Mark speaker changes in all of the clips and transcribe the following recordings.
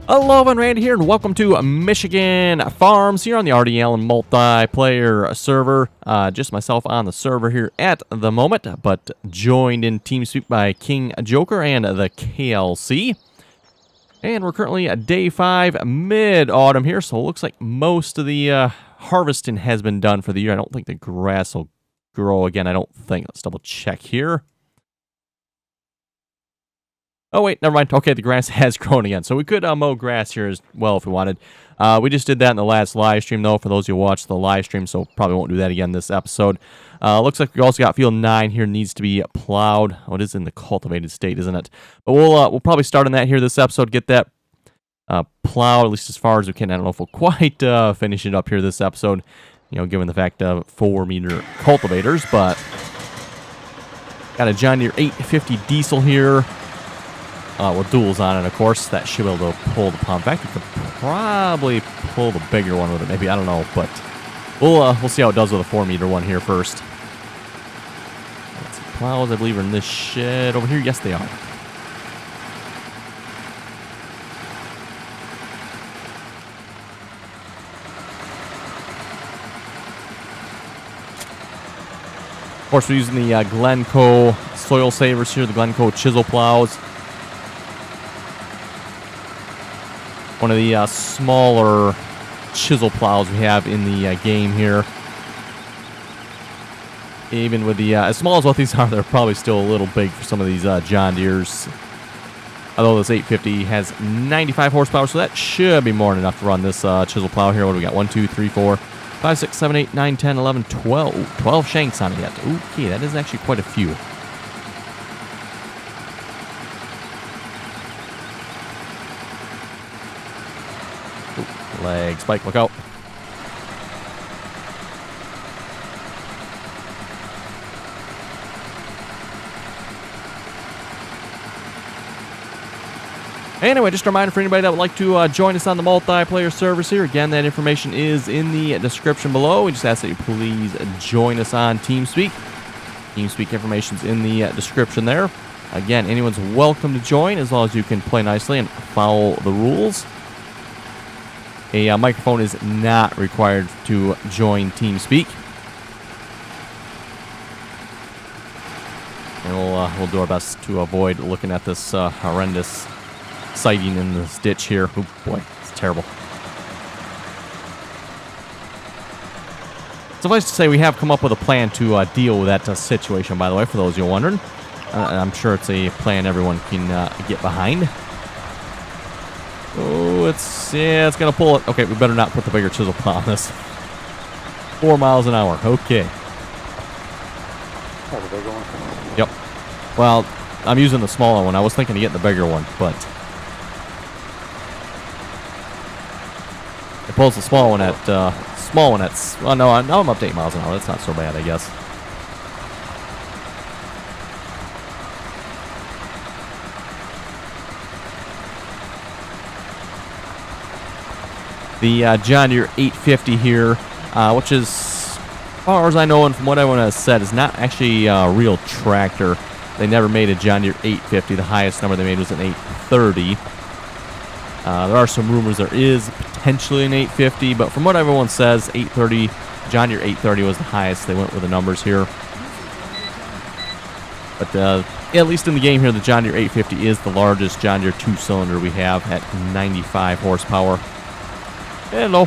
Speaker 1: Hello, everyone, Randy here, and welcome to Michigan Farms here on the RDAllen multiplayer server. Just myself on the server here at the moment, but joined in TeamSpeak by King Joker and the KLC. And we're currently at day 5, mid-autumn here, so it looks like most of the harvesting has been done for the year. I don't think the grass will grow again, I don't think. Let's double check here. Oh, wait, never mind. Okay, the grass has grown again. So we could mow grass here as well if we wanted. We just did that in the last live stream, though, for those who watched the live stream, so probably won't do that again this episode. Looks like we also got field 9 here, needs to be plowed. Oh, it is in the cultivated state, isn't it? But we'll probably start on that here this episode, get that plowed, at least as far as we can. I don't know if we'll quite finish it up here this episode, you know, given the fact of 4-meter cultivators, but got a John Deere 850 diesel here. With duals on it, of course. That should be able to pull the pump. In fact, you could probably pull the bigger one with it. Maybe, I don't know, but we'll see how it does with a 4-meter one here first. Let's see, plows, I believe, are in this shed over here. Yes, they are. Of course, we're using the Glencoe soil savers here, the Glencoe Chisel plows. One of the smaller chisel plows we have in the game here. Even with the, as small as what these are, they're probably still a little big for some of these John Deeres. Although this 850 has 95 horsepower, so that should be more than enough to run this chisel plow here. What do we got? 1, 2, 3, 4, 5, 6, 7, 8, 9, 10, 11, 12. Ooh, 12 shanks on it yet. Okay, that is actually quite a few. Leg spike, look out. Anyway, just a reminder for anybody that would like to join us on the multiplayer servers here. Again, that information is in the description below. We just ask that you please join us on TeamSpeak. TeamSpeak information's in the description there. Again, anyone's welcome to join as long as you can play nicely and follow the rules. A microphone is not required to join TeamSpeak. And we'll do our best to avoid looking at this horrendous sighting in this ditch here. Oh boy, it's terrible. Suffice to say, we have come up with a plan to deal with that situation, by the way, for those you're wondering. I'm sure it's a plan everyone can get behind. Oh, it's going to pull it. Okay, we better not put the bigger chisel plow on this. 4 miles an hour. Okay.
Speaker 2: Oh, the bigger one?
Speaker 1: Yep. Well, I'm using the smaller one. I was thinking of getting the bigger one, but it pulls the small one at, well, no, now I'm up to 8 miles an hour. That's not so bad, I guess. The John Deere 850 here, which is, as far as I know and from what everyone has said, is not actually a real tractor. They never made a John Deere 850. The highest number they made was an 830. There are some rumors there is potentially an 850, but from what everyone says, 830, John Deere 830 was the highest. They went with the numbers here. But at least in the game here, the John Deere 850 is the largest John Deere 2-cylinder we have at 95 horsepower. Hello.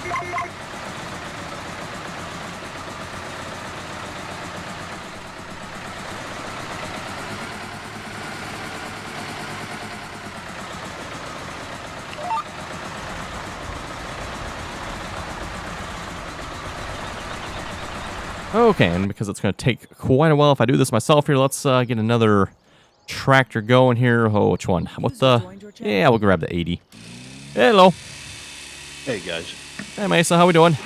Speaker 1: Okay, and because it's going to take quite a while if I do this myself here, let's get another tractor going here. Oh, which one? What the? Yeah, we'll grab the 80. Hello.
Speaker 2: Hey, guys.
Speaker 1: Hey, Mesa, how we doing?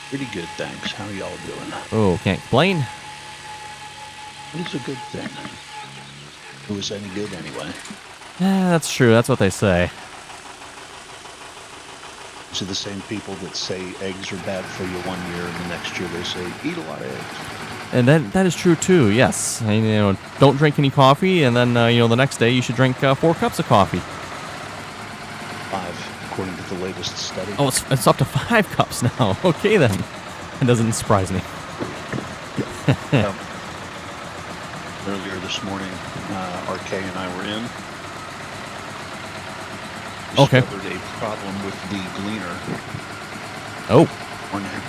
Speaker 2: Pretty good, thanks. How y'all doing?
Speaker 1: Oh, can't complain.
Speaker 2: It's a good thing. It was any good anyway.
Speaker 1: Yeah, that's true. That's what they say.
Speaker 2: These are the same people that say eggs are bad for you one year, and the next year they say, eat a lot of eggs.
Speaker 1: And that is true too. Yes, and, you know, don't drink any coffee, and then you know, the next day you should drink 4 cups of coffee.
Speaker 2: 5 according to the latest study.
Speaker 1: Oh, it's up to 5 cups now. Okay, then. It doesn't surprise me.
Speaker 2: Earlier this morning, RK and I were in.
Speaker 1: Okay.
Speaker 2: Discovered a problem with the gleaner.
Speaker 1: Oh.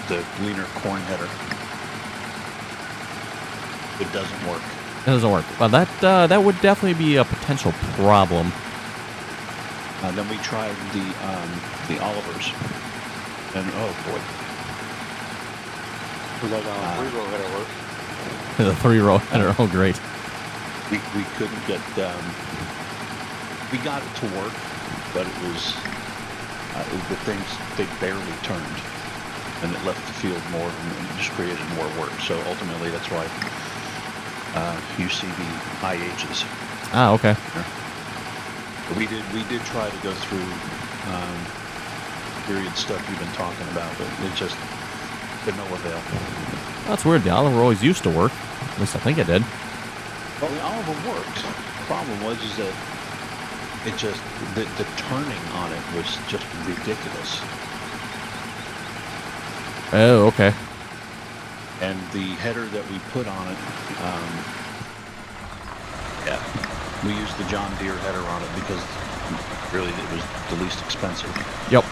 Speaker 2: The gleaner corn header. It doesn't work.
Speaker 1: It doesn't work. Well, that would definitely be a potential problem.
Speaker 2: Then we tried the Olivers, and oh boy,
Speaker 3: Was that on a 3-row header work?
Speaker 1: The 3-row header. Oh, great.
Speaker 2: we couldn't get. We got it to work, but it was the things they barely turned, and it left the field more and just created more work. So ultimately, that's why you see the IHs.
Speaker 1: Ah, okay.
Speaker 2: We did try to go through period stuff you've been talking about, but it just to no avail.
Speaker 1: That's weird. The Oliver always used to work. At least I think it did.
Speaker 2: Well, the Oliver worked. The problem was that it just the turning on it was just ridiculous.
Speaker 1: Oh, okay.
Speaker 2: And the header that we put on it, we used the John Deere header on it because really it was the least expensive.
Speaker 1: Yep.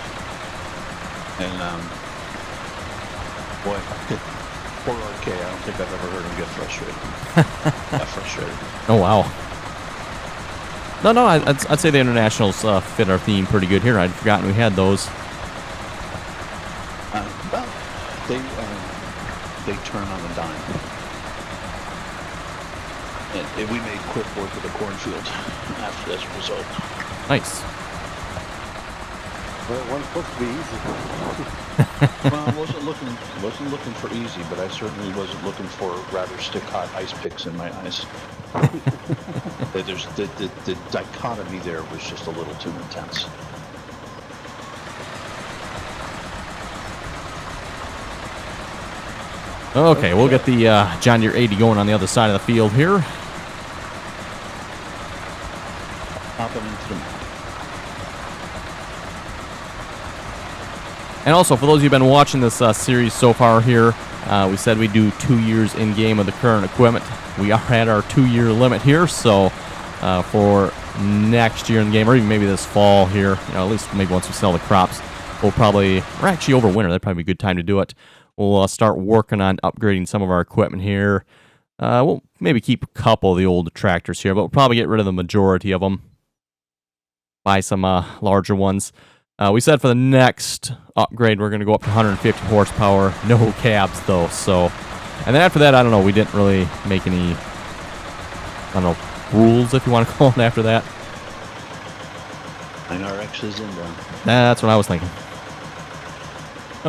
Speaker 2: And boy, poor RK, I don't think I've ever heard him get frustrated. That frustrated.
Speaker 1: Oh, wow. No, I'd say the internationals fit our theme pretty good here. I'd forgotten we had those.
Speaker 2: Well, they turn on a dime. And we made quick work of the cornfield after this result.
Speaker 1: Nice.
Speaker 3: Well, it wasn't supposed to be easy.
Speaker 2: Well, I wasn't looking for easy, but I certainly wasn't looking for rather stick-hot ice picks in my eyes. There's the dichotomy there was just a little too intense.
Speaker 1: Okay, we'll get the John Deere 80 going on the other side of the field here.
Speaker 2: Popping into the map.
Speaker 1: And also, for those of you who've been watching this series so far here, we said we'd do 2 years in-game of the current equipment. We are at our 2-year limit here, so for next year in the game, or even maybe this fall here, at least maybe once we sell the crops, we're actually over winter. That'd probably be a good time to do it. We'll start working on upgrading some of our equipment here. We'll maybe keep a couple of the old tractors here, but we'll probably get rid of the majority of them. Buy some larger ones. We said for the next upgrade, we're going to go up to 150 horsepower. No cabs, though. So, and then after that, I don't know. We didn't really make any, I don't know, rules, if you want to call it after that.
Speaker 2: 9RX is inbound.
Speaker 1: That's what I was thinking.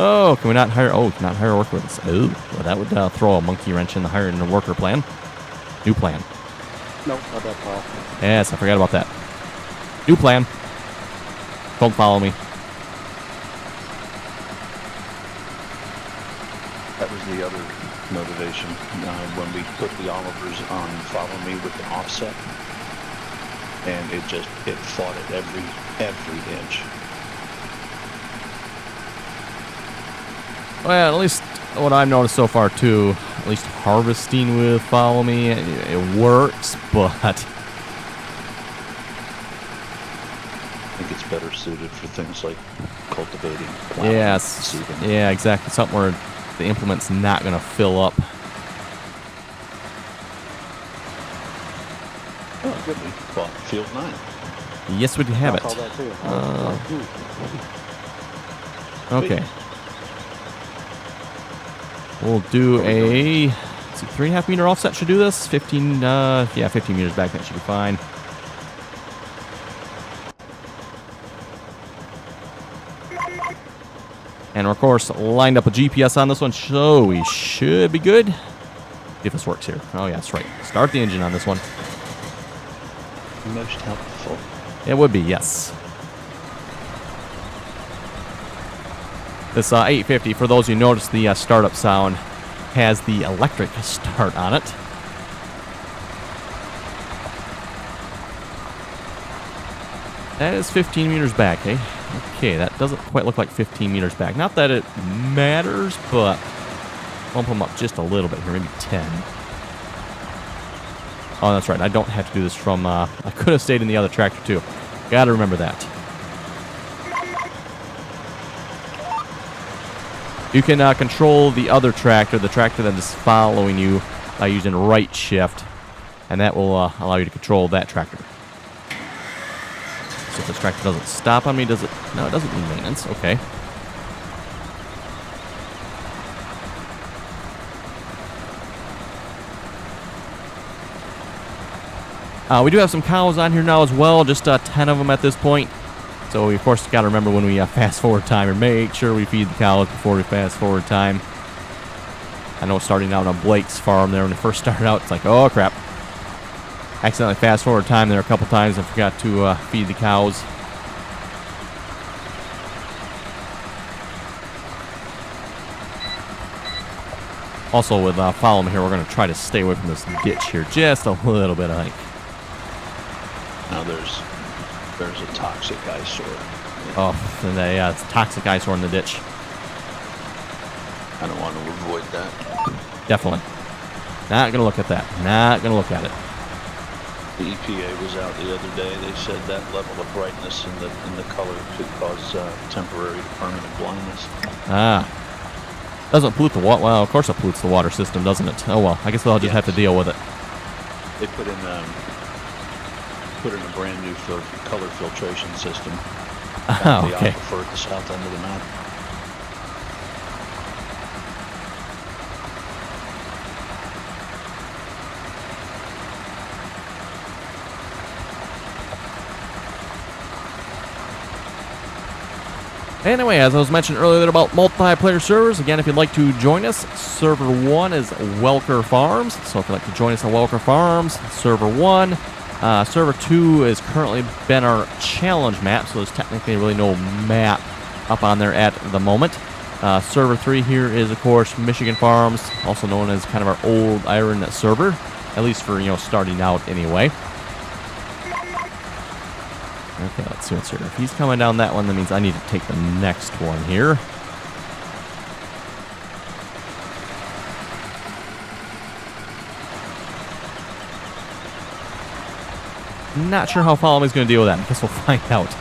Speaker 1: Oh, can we not hire? Oh, not hire a worker with us. Oh, well, that would throw a monkey wrench in the hiring a worker plan. New plan.
Speaker 3: Nope, not that far.
Speaker 1: Yes, I forgot about that. New plan. Don't follow me.
Speaker 2: That was the other motivation when we put the Olivers on Follow Me with an offset, and it fought it every inch.
Speaker 1: Well, at least what I've noticed so far too, at least harvesting with Follow Me, it works, but
Speaker 2: I think it's better suited for things like cultivating, plowing,
Speaker 1: yes,
Speaker 2: seeding.
Speaker 1: yeah, exactly. Something where the implement's not going to fill up.
Speaker 2: Oh, good. We bought Field 9.
Speaker 1: Yes, we have
Speaker 3: I
Speaker 1: it.
Speaker 3: saw that too.
Speaker 1: Okay. We'll do a 3.5 meter offset should do this. 15 meters back, that should be fine. And we're, of course, lined up a GPS on this one, so we should be good. If this works here. Oh, yeah, that's right. Start the engine on this one.
Speaker 2: Most helpful.
Speaker 1: It would be, yes. This 850, for those who noticed the startup sound, has the electric start on it. That is 15 meters back, eh? Okay, that doesn't quite look like 15 meters back. Not that it matters, but bump them up just a little bit here, maybe 10. Oh, that's right. I don't have to do this from... I could have stayed in the other tractor, too. Got to remember that. You can control the other tractor, the tractor that is following you, by using right shift, and that will allow you to control that tractor. So if this tractor doesn't stop on me, does it? No, it doesn't need maintenance. Okay. We do have some cows on here now as well, just 10 of them at this point. So we, of course, got to remember when we fast forward time, or make sure we feed the cows before we fast forward time. I know starting out on Blake's farm there, when it first started out, it's like, oh crap. Accidentally fast forward time there a couple times and forgot to feed the cows. Also with Follow Me here, we're going to try to stay away from this ditch here just a little bit, I think.
Speaker 2: Now there's a toxic eyesore.
Speaker 1: Oh, and yeah, it's toxic eyesore in the ditch.
Speaker 2: I don't want to avoid that.
Speaker 1: Definitely. Not going to look at that. Not going to look at it.
Speaker 2: The EPA was out the other day. They said that level of brightness in the color could cause temporary to permanent blindness. Ah.
Speaker 1: Doesn't pollute the water. Well, of course it pollutes the water system, doesn't it? Oh well, I guess I'll just have to deal with it.
Speaker 2: They put in a brand new color filtration system.
Speaker 1: Oh,
Speaker 2: the
Speaker 1: okay.
Speaker 2: aquifer at the south end of the map.
Speaker 1: Anyway, as I was mentioning earlier about multiplayer servers, again, if you'd like to join us, Server 1 is Welker Farms. So if you'd like to join us on Welker Farms, Server 1. Server 2 has currently been our challenge map, so there's technically really no map up on there at the moment. Server 3 here is, of course, Michigan Farms, also known as kind of our old iron server, at least for, starting out anyway. Okay, let's see what's here. If he's coming down that one, that means I need to take the next one here. Not sure how Follow Me is going to deal with that. I guess we'll find out.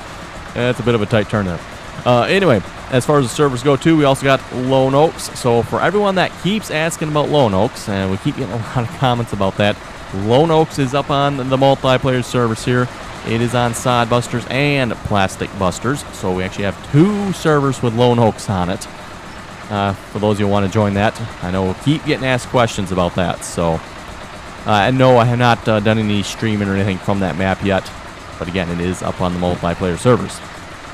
Speaker 1: That's a bit of a tight turn there. Anyway, as far as the servers go, too, we also got Lone Oaks. So for everyone that keeps asking about Lone Oaks, and we keep getting a lot of comments about that, Lone Oaks is up on the multiplayer servers here. It is on Sod Busters and Plastic Busters, so we actually have 2 servers with Lone Oaks on it. For those of you who want to join that, I know we'll keep getting asked questions about that. So, and no, I have not done any streaming or anything from that map yet, but again, it is up on the multiplayer servers.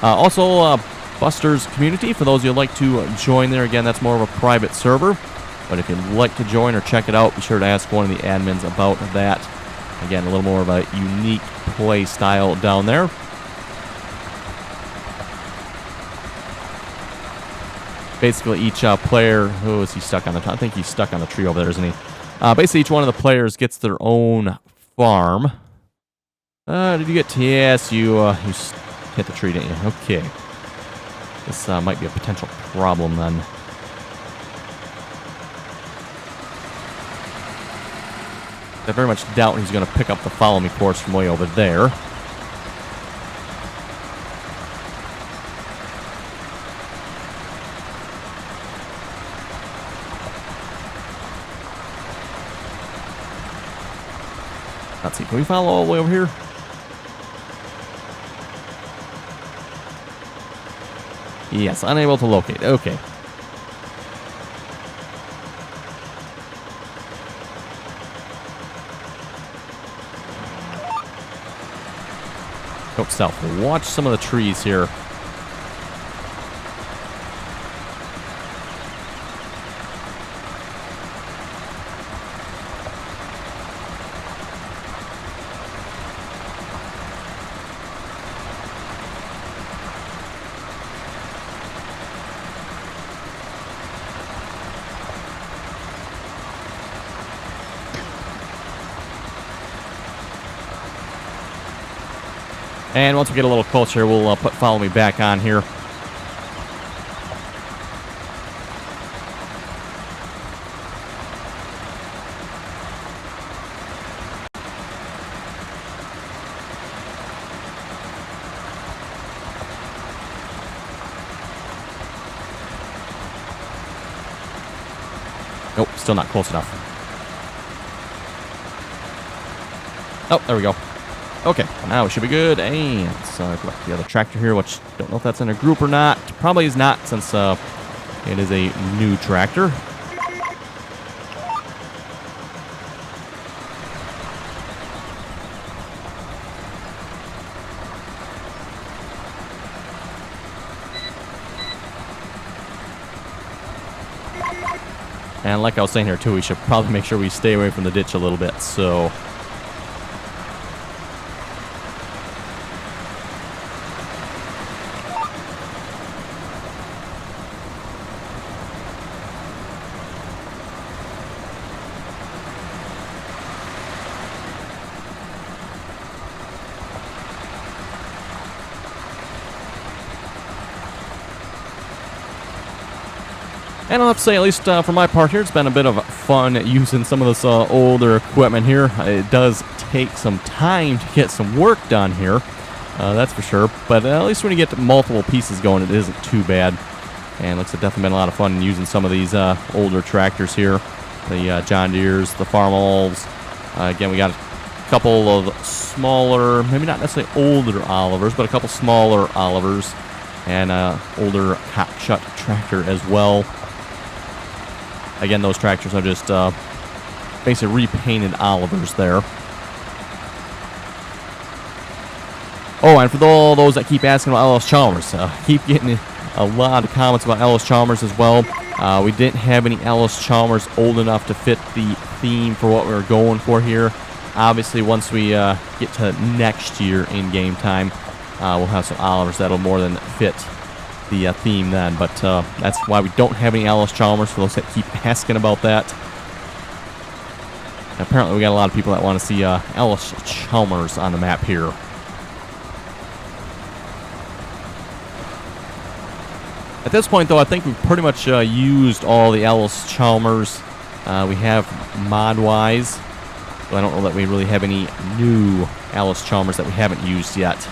Speaker 1: Also, Busters Community, for those of you who like to join there, again, that's more of a private server, but if you'd like to join or check it out, be sure to ask one of the admins about that. Again, a little more of a unique play style down there. Basically, each player... Oh, is he stuck on the... I think he's stuck on the tree over there, isn't he? Basically, each one of the players gets their own farm. Did you get... Yes, you hit the tree, didn't you? Okay. This might be a potential problem, then. I very much doubt he's going to pick up the Follow Me course from way over there. Let's see, can we follow all the way over here? Yes, unable to locate. Okay. Nope, stealth. Watch some of the trees here. And once we get a little closer, we'll put follow me back on here. Nope, still not close enough. Oh, there we go. Okay, now we should be good. And so I've got the other tractor here, which don't know if that's in a group or not. Probably is not, since it is a new tractor. And like I was saying here too, we should probably make sure we stay away from the ditch a little bit. So and I'll have to say, at least for my part here, it's been a bit of fun using some of this older equipment here. It does take some time to get some work done here, that's for sure. But at least when you get multiple pieces going, it isn't too bad. And looks like definitely been a lot of fun using some of these older tractors here. The John Deeres, the Farmalls. Again, we got a couple of smaller, maybe not necessarily older Olivers, but a couple smaller Olivers. And older cock-shut tractor as well. Again, those tractors are just basically repainted Olivers there. Oh, and for all those that keep asking about Ellis Chalmers, keep getting a lot of comments about Ellis Chalmers as well. We didn't have any Ellis Chalmers old enough to fit the theme for what we were going for here. Obviously, once we get to next year in game time, we'll have some Olivers that'll more than fit the theme then, but that's why we don't have any Ellis Chalmers, for those that keep asking about that. Apparently we got a lot of people that want to see Ellis Chalmers on the map here. At this point though, I think we've pretty much used all the Ellis Chalmers we have mod-wise, so I don't know that we really have any new Ellis Chalmers that we haven't used yet.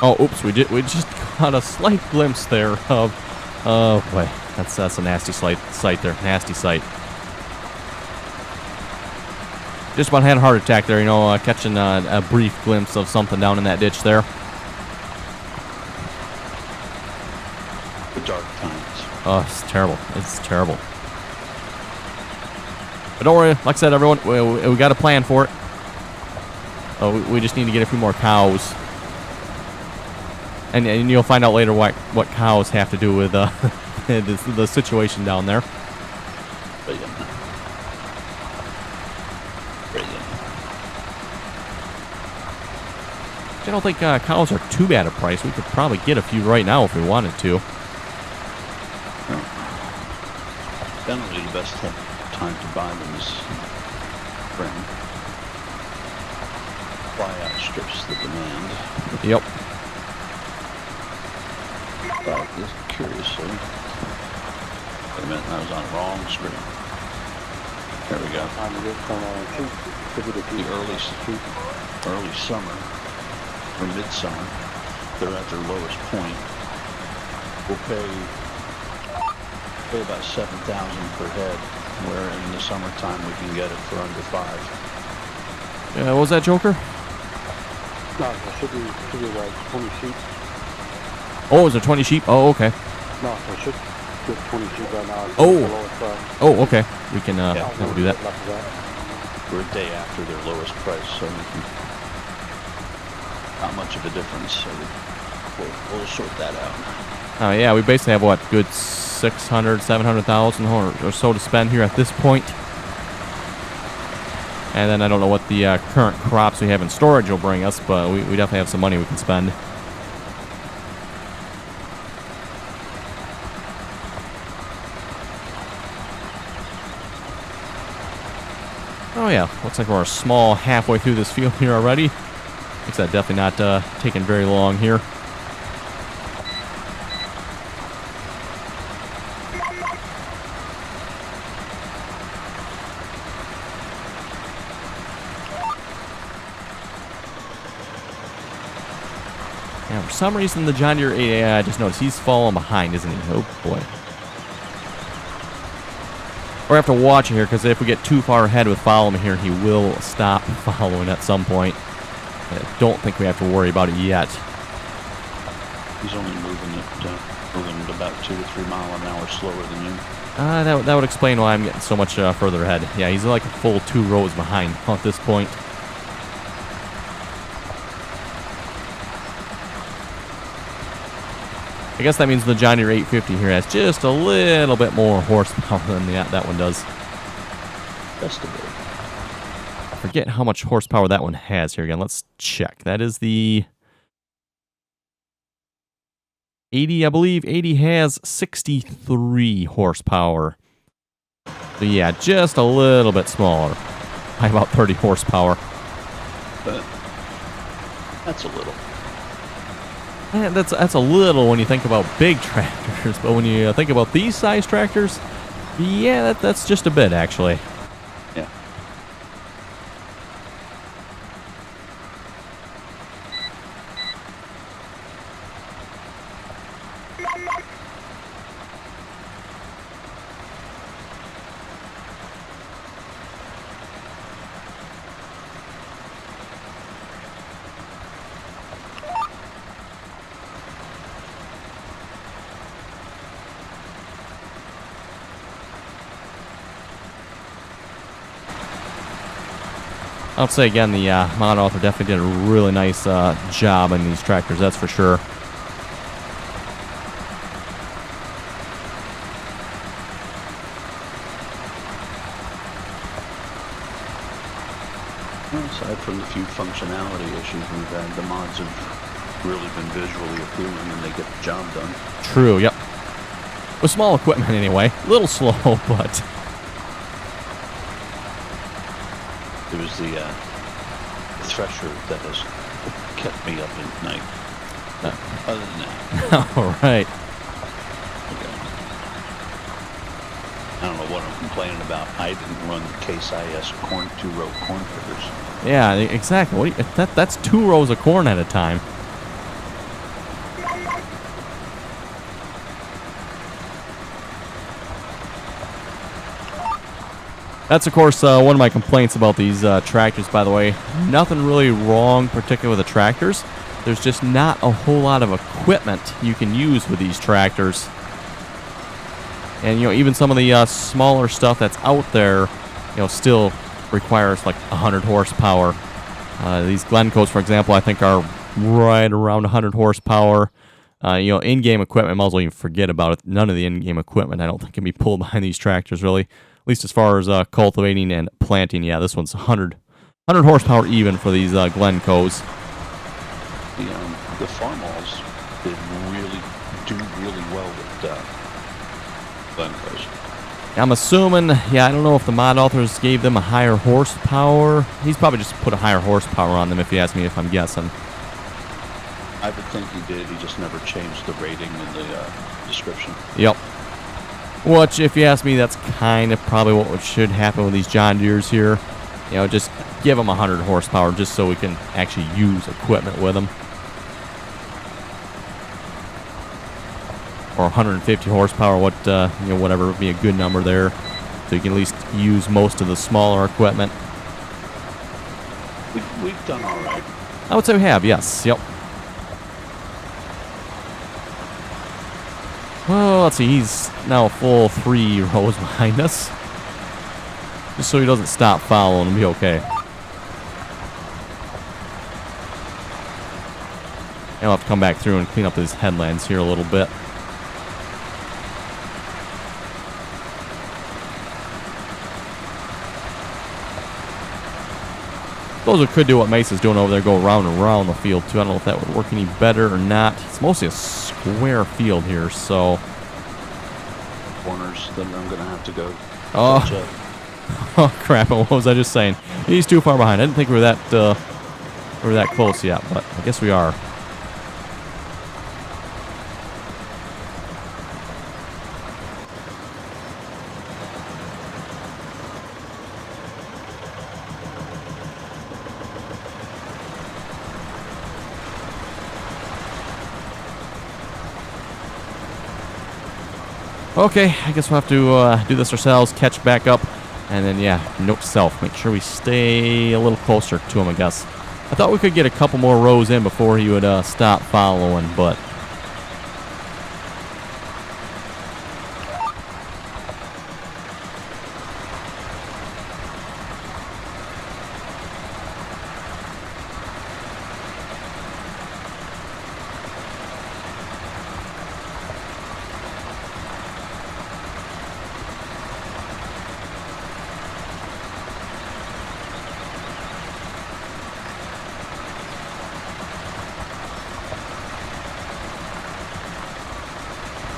Speaker 1: Oh, oops! We just got a slight glimpse there of. Oh boy, that's a nasty sight there. Nasty sight. Just about had a heart attack there, you know, catching a brief glimpse of something down in that ditch there.
Speaker 2: The dark times.
Speaker 1: Oh, it's terrible. It's terrible. But don't worry, like I said, everyone, we got a plan for it. We just need to get a few more cows. And you'll find out later what cows have to do with the situation down there.
Speaker 2: Brilliant. Brilliant.
Speaker 1: I don't think cows are too bad a price. We could probably get a few right now if we wanted to.
Speaker 2: Generally, the best time to buy them is spring. Supply outstrips the demand.
Speaker 1: Yep.
Speaker 2: But just curiously, wait a minute, I was on the wrong screen. There we go. The early summer or midsummer, they're at their lowest point. We'll pay about $7,000 per head, where in the summertime we can get it for under $5,000.
Speaker 1: What was that, Joker?
Speaker 3: No, it should be like 20 sheep.
Speaker 1: Oh, is there 20 sheep? Oh, okay.
Speaker 3: No, I should get 22 by now. It's
Speaker 1: Oh.
Speaker 3: the lowest price.
Speaker 1: Oh, okay. We can
Speaker 2: Yeah.
Speaker 1: we'll do that.
Speaker 3: Left of that.
Speaker 2: We're a day after their lowest price, so we can, not much of a difference. So we'll sort that out.
Speaker 1: Oh yeah, we basically have what, good 600, 700,000 or so to spend here at this point. And then I don't know what the current crops we have in storage will bring us, but we definitely have some money we can spend. Oh yeah, looks like we're a small halfway through this field here already. Looks like definitely not taking very long here. Now, for some reason, the John Deere 8, I just noticed he's falling behind, isn't he? Oh boy. We're going to have to watch it here, because if we get too far ahead with following here, he will stop following at some point. I don't think we have to worry about it yet.
Speaker 2: He's only moving at about 2 to 3 mile an hour slower than you.
Speaker 1: That would explain why I'm getting so much further ahead. Yeah, he's like a full 2 rows behind at this point. I guess that means the John Deere 850 here has just a little bit more horsepower than that one does.
Speaker 2: Just a bit.
Speaker 1: I forget how much horsepower that one has here again. Let's check. That is the 80, I believe. 80 has 63 horsepower. So yeah, just a little bit smaller. By about 30 horsepower.
Speaker 2: But that's a little.
Speaker 1: And that's a little when you think about big tractors, but when you think about these size tractors, yeah, that's just a bit, actually.
Speaker 2: Yeah.
Speaker 1: I'll say again, the mod author definitely did a really nice job on these tractors, that's for sure.
Speaker 2: Well, aside from the few functionality issues we've had, the mods have really been visually appealing and they get the job done.
Speaker 1: True, yep. With small equipment anyway. A little slow, but...
Speaker 2: It was the thresher that has kept me up at night. Other than that,
Speaker 1: All right.
Speaker 2: okay. I don't know what I'm complaining about. I didn't run the Case IS corn 2-row corn pickers.
Speaker 1: Yeah, exactly. What do you, that's 2 rows of corn at a time. That's, of course, one of my complaints about these tractors, by the way. Nothing really wrong, particularly with the tractors. There's just not a whole lot of equipment you can use with these tractors. And, you know, even some of the smaller stuff that's out there, you know, still requires like 100 horsepower. These Glencos, for example, I think are right around 100 horsepower. You know, in-game equipment, I might as well even forget about it. None of the in-game equipment, I don't think, can be pulled behind these tractors, really. At least as far as cultivating and planting. Yeah, this one's 100 horsepower even for these Glencos.
Speaker 2: The farmalls did really well with Glencos.
Speaker 1: I'm assuming, yeah, I don't know if the mod authors gave them a higher horsepower. He's probably just put a higher horsepower on them, if you ask me, if I'm guessing.
Speaker 2: I would think he did. He just never changed the rating in the description.
Speaker 1: Yep. Which, if you ask me, that's kind of probably what should happen with these John Deeres here. You know, just give them 100 horsepower just so we can actually use equipment with them. Or 150 horsepower, what you know, whatever would be a good number there, so you can at least use most of the smaller equipment.
Speaker 2: We've done all right.
Speaker 1: I would say we have, yes. Yep. Well, let's see. He's now a full 3 rows behind us. Just so he doesn't stop following and be okay. And I'll have to come back through and clean up his headlands here a little bit. Suppose we could do what Mace is doing over there, go around and around the field too. I don't know if that would work any better or not. It's mostly a square field here, so...
Speaker 2: Corners, then I'm going to have to go
Speaker 1: Oh,
Speaker 2: catch up.
Speaker 1: oh crap, what was I just saying? He's too far behind. I didn't think we were that close yet, but I guess we are. Okay, I guess we'll have to do this ourselves, catch back up, and then, yeah, note to self. Make sure we stay a little closer to him, I guess. I thought we could get a couple more rows in before he would stop following, but...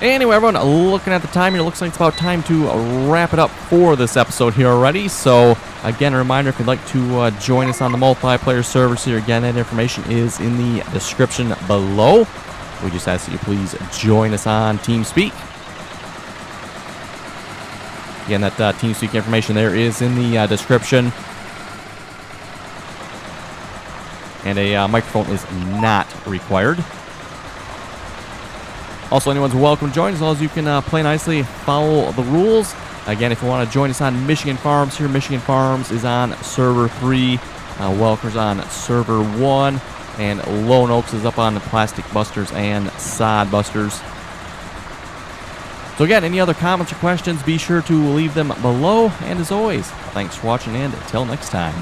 Speaker 1: Anyway, everyone, looking at the time here, looks like it's about time to wrap it up for this episode here already. So, again, a reminder, if you'd like to join us on the multiplayer servers here, again, that information is in the description below. We just ask that you please join us on TeamSpeak. Again, that TeamSpeak information there is in the description. And a microphone is not required. Also, anyone's welcome to join as long as you can play nicely, follow the rules. Again, if you want to join us on Michigan Farms here, Michigan Farms is on Server 3, Welker's on Server 1, and Lone Oaks is up on the Plastic Busters and Sod Busters. So again, any other comments or questions, be sure to leave them below. And as always, thanks for watching, and until next time.